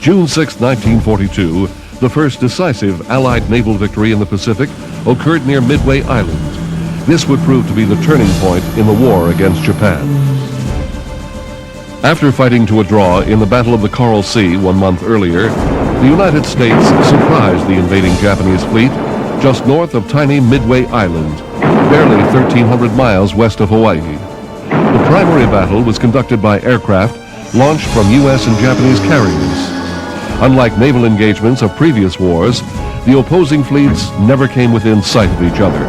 June 6, 1942, the first decisive Allied naval victory in the Pacific occurred near Midway Island. This would prove to be the turning point in the war against Japan. After fighting to a draw in the Battle of the Coral Sea 1 month earlier, the United States surprised the invading Japanese fleet just north of tiny Midway Island, barely 1,300 miles west of Hawaii. The primary battle was conducted by aircraft launched from U.S. and Japanese carriers. Unlike naval engagements of previous wars, the opposing fleets never came within sight of each other.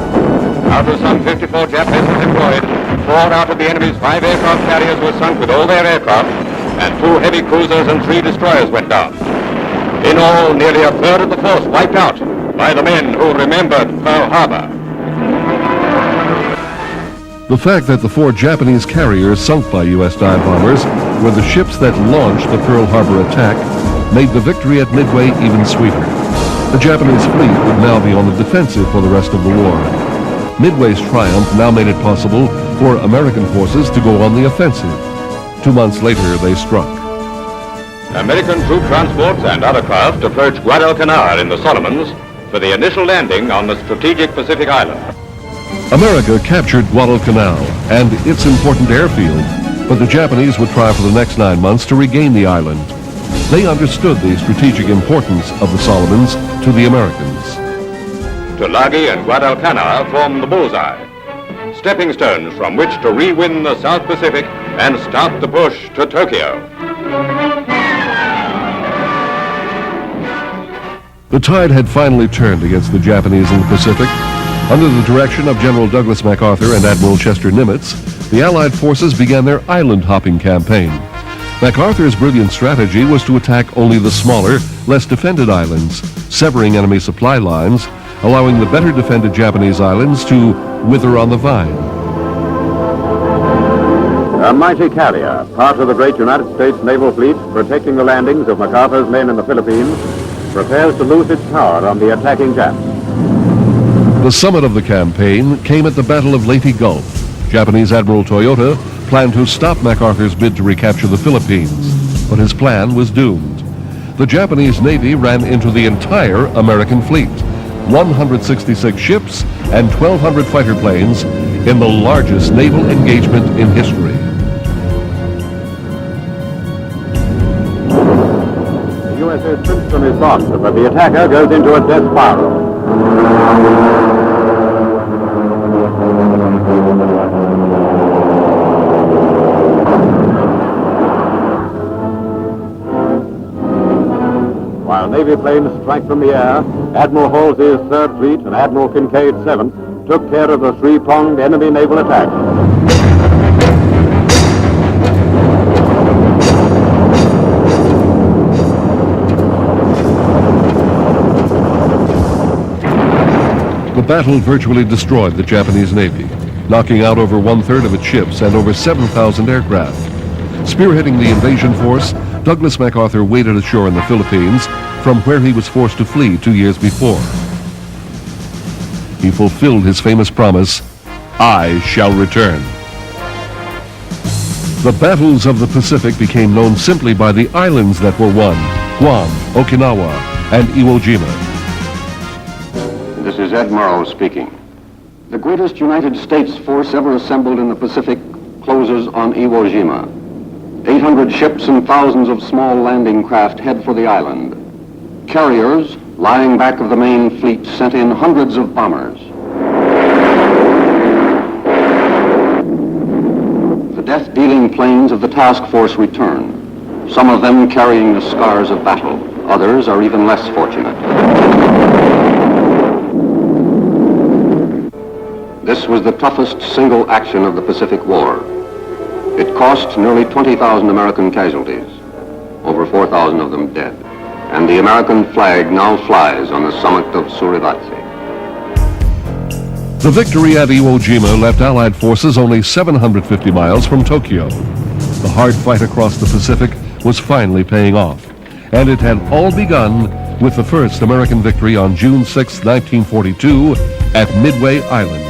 Out of some 54 Jap vessels employed, 4 out of the enemy's 5 aircraft carriers were sunk with all their aircraft, and 2 heavy cruisers and 3 destroyers went down. In all, nearly a third of the force wiped out by the men who remembered Pearl Harbor. The fact that the 4 Japanese carriers sunk by U.S. dive bombers were the ships that launched the Pearl Harbor attack made the victory at Midway even sweeter. The Japanese fleet would now be on the defensive for the rest of the war. Midway's triumph now made it possible for American forces to go on the offensive. 2 months later, they struck. American troop transports and other craft approached Guadalcanal in the Solomons for the initial landing on the strategic Pacific island. America captured Guadalcanal and its important airfield, but the Japanese would try for the next 9 months to regain the island. They understood the strategic importance of the Solomons to the Americans. Tulagi and Guadalcanal formed the bullseye, stepping stones from which to re-win the South Pacific and start the push to Tokyo. The tide had finally turned against the Japanese in the Pacific. Under the direction of General Douglas MacArthur and Admiral Chester Nimitz, the Allied forces began their island-hopping campaign. MacArthur's brilliant strategy was to attack only the smaller, less defended islands, severing enemy supply lines, allowing the better defended Japanese islands to wither on the vine. A mighty carrier, part of the great United States naval fleet protecting the landings of MacArthur's men in the Philippines, prepares to lose its power on the attacking Japs. The summit of the campaign came at the Battle of Leyte Gulf. Japanese Admiral Toyota planned to stop MacArthur's bid to recapture the Philippines, but his plan was doomed. The Japanese Navy ran into the entire American fleet, 166 ships and 1,200 fighter planes in the largest naval engagement in history. The USS Princeton is lost, but the attacker goes into a death spiral. While Navy planes strike from the air, Admiral Halsey's 3rd Fleet and Admiral Kincaid's 7th took care of the 3-pronged enemy naval attack. The battle virtually destroyed the Japanese Navy, knocking out over 1/3 of its ships and over 7,000 aircraft. Spearheading the invasion force, Douglas MacArthur waded ashore in the Philippines, from where he was forced to flee 2 years before. He fulfilled his famous promise, "I shall return." The battles of the Pacific became known simply by the islands that were won: Guam, Okinawa, and Iwo Jima. This is Ed Murrow speaking. The greatest United States force ever assembled in the Pacific closes on Iwo Jima. 800 ships and thousands of small landing craft head for the island. Carriers, lying back of the main fleet, sent in hundreds of bombers. The death-dealing planes of the task force return, some of them carrying the scars of battle. Others are even less fortunate. This was the toughest single action of the Pacific War. It cost nearly 20,000 American casualties, over 4,000 of them dead. And the American flag now flies on the summit of Suribachi. The victory at Iwo Jima left Allied forces only 750 miles from Tokyo. The hard fight across the Pacific was finally paying off, and it had all begun with the first American victory on June 6, 1942 at Midway Island.